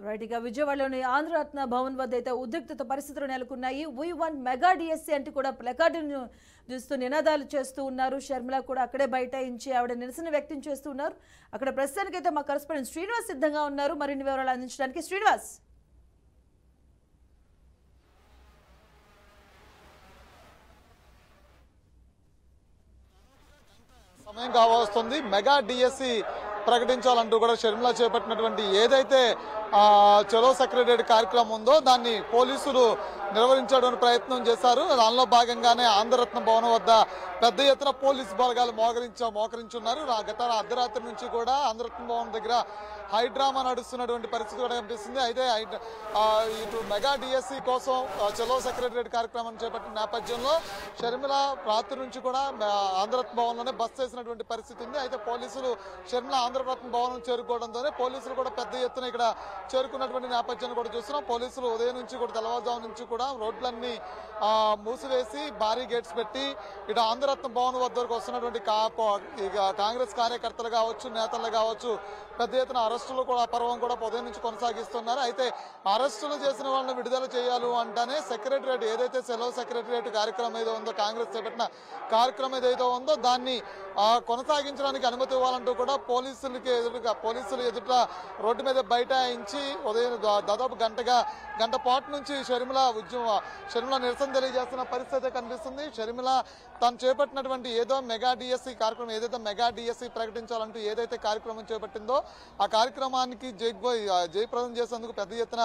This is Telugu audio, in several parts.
రైట్ ఇక విజయవాడలోని ఆంధ్రరత్న భవన్ వద్ద అయితే ఉద్రిక్తత పరిస్థితులు నెలకొన్నాయి. వీ వన్ మెగా డిఎస్సీ అంటూ కూడా ప్లకార్డును చూస్తూ నినాదాలు చేస్తూ ఉన్నారు. షర్మిల కూడా అక్కడే బైఠాయించి ఆవిడ నిరసన వ్యక్తం చేస్తూ ఉన్నారు. అక్కడ ప్రస్తుతానికైతే మా కరెస్పాండెంట్ శ్రీనివాస్ సిద్ధంగా ఉన్నారు మరిన్ని వివరాలు అందించడానికి. శ్రీనివాస్, సమయం కావస్తుంది. మెగా డిఎస్సి ప్రకటించాలంటూ కూడా షర్మిల చేపట్టినటువంటి ఏదైతే చలో సెక్రటరీ కార్యక్రమం ఉందో దాన్ని పోలీసులు నిర్వహించడానికి ప్రయత్నం చేశారు. దానిలో భాగంగానే ఆంధ్రరత్న భవనం వద్ద పెద్ద ఎత్తున పోలీసు బలగాలు మోకరించున్నారు. గత అర్ధరాత్రి నుంచి కూడా ఆంధ్రరత్న భవన్ దగ్గర హైడ్రామా నడుస్తున్నటువంటి పరిస్థితి కూడా కనిపిస్తుంది. అయితే ఇటు మెగా డిఎస్సి కోసం చలో సెక్రటరీ కార్యక్రమం చేపట్టిన నేపథ్యంలో షర్మిల రాత్రి నుంచి కూడా ఆంధ్రరత్న భవన్లోనే బస్ చేసినటువంటి పరిస్థితి ఉంది. అయితే పోలీసులు షర్మిల ఆంధ్రరత్న భవనం చేరుకోవడంతోనే పోలీసులు కూడా పెద్ద ఎత్తున ఇక్కడ చేరుకున్నటువంటి నేపథ్యాన్ని కూడా చూస్తున్నాం. పోలీసులు ఉదయం నుంచి కూడా తెల్లవారుజాము నుంచి కూడా రోడ్లన్నీ మూసివేసి భారీ గేట్స్ పెట్టి ఇటు ఆంధ్రరత్న భవన్ వద్దకు వస్తున్నటువంటి కాంగ్రెస్ కార్యకర్తలు కావచ్చు, నేతలు కావచ్చు పెద్ద ఎత్తున అరెస్టులు కూడా పర్వం కూడా ఉదయం నుంచి కొనసాగిస్తున్నారు. అయితే అరెస్టులు చేసిన వాళ్ళని విడుదల చేయాలి అంటేనే సెక్రటరియట్ ఏదైతే సెలవు సెక్రటరియట్ కార్యక్రమం ఏదో ఉందో కాంగ్రెస్ చేపట్టిన కార్యక్రమం ఏదైతే ఉందో దాన్ని కొనసాగించడానికి అనుమతి ఇవ్వాలంటూ కూడా పోలీసులు ఎదుట రోడ్డు మీద బైఠాయించి ఉదయం దాదాపు గంట పాటు నుంచి షర్మిల నిరసన తెలియజేస్తున్న పరిస్థితి కనిపిస్తుంది. షర్మిల తాను చేపట్టినటువంటి ఏదో మెగా డిఎస్సి కార్యక్రమం ఏదైతే మెగా డిఎస్సి ప్రకటించాలంటూ ఏదైతే కార్యక్రమం చేపట్టిందో ఆ కార్యక్రమానికి జయప్రదం చేసేందుకు పెద్ద ఎత్తున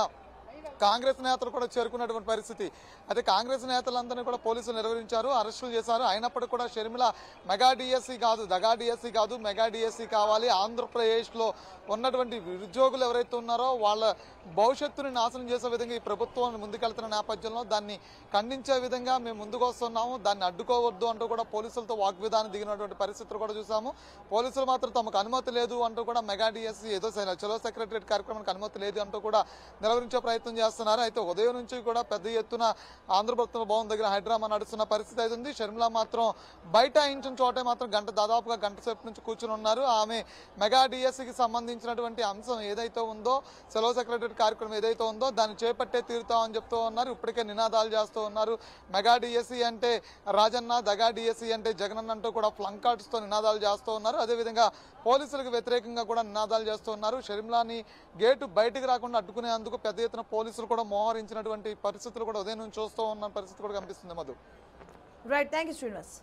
కాంగ్రెస్ నేతలు కూడా చేరుకున్నటువంటి పరిస్థితి. అయితే కాంగ్రెస్ నేతలందరినీ కూడా పోలీసులు నిర్వహించారు, అరెస్టులు చేశారు. అయినప్పటికీ కూడా షర్మిల మెగా డిఎస్సి కాదు, దగా డిఎస్సి కాదు, మెగా డిఎస్సి కావాలి. ఆంధ్రప్రదేశ్లో ఉన్నటువంటి నిరుద్యోగులు ఎవరైతే ఉన్నారో వాళ్ళ భవిష్యత్తుని నాశనం చేసే విధంగా ఈ ప్రభుత్వం ముందుకెళ్తున్న నేపథ్యంలో దాన్ని ఖండించే విధంగా మేము ముందుకు వస్తున్నాము, దాన్ని అడ్డుకోవద్దు అంటూ కూడా పోలీసులతో వాగ్విధానం దిగినటువంటి పరిస్థితులు కూడా చూసాము. పోలీసులు మాత్రం తమకు అనుమతి లేదు అంటూ కూడా మెగా డిఎస్సి ఏదో చలో సెక్రటరియట్ కార్యక్రమానికి అనుమతి లేదు అంటూ కూడా నిర్వహించే ప్రయత్నం చేస్తున్నారు. అయితే ఉదయం నుంచి కూడా పెద్ద ఎత్తున ఆంధ్రరత్న భవన్ దగ్గర హైడ్రామా నడుస్తున్న పరిస్థితి అయితే ఉంది. షర్మిల మాత్రం బైఠాయించిన చోటే మాత్రం దాదాపుగా గంట సేపు నుంచి కూర్చుని ఉన్నారు. ఆమె మెగా డిఎస్సికి సంబంధించినటువంటి అంశం ఏదైతే ఉందో సెలవు సెక్రటరీ కార్యక్రమం ఏదైతే ఉందో దాన్ని చేపట్టే తీరుతామని చెప్తూ ఉన్నారు. ఇప్పటికే నినాదాలు చేస్తూ ఉన్నారు. మెగా డిఎస్సి అంటే రాజన్న, దగా డిఎస్సి అంటే జగనన్న అంటూ కూడా ఫ్లంకార్డ్స్తో నినాదాలు చేస్తూ ఉన్నారు. అదేవిధంగా పోలీసులకు వ్యతిరేకంగా కూడా నినాదాలు చేస్తూ ఉన్నారు. షర్మిలాని గేటు బయటికి రాకుండా అడ్డుకునేందుకు పెద్ద ఎత్తున పోలీసులు కూడా మోహరించినటువంటి పరిస్థితులు కూడా ఉదయం నుంచి చూస్తూ ఉన్న పరిస్థితి కూడా కనిపిస్తుంది. Madhu, right, thank you Srinivas.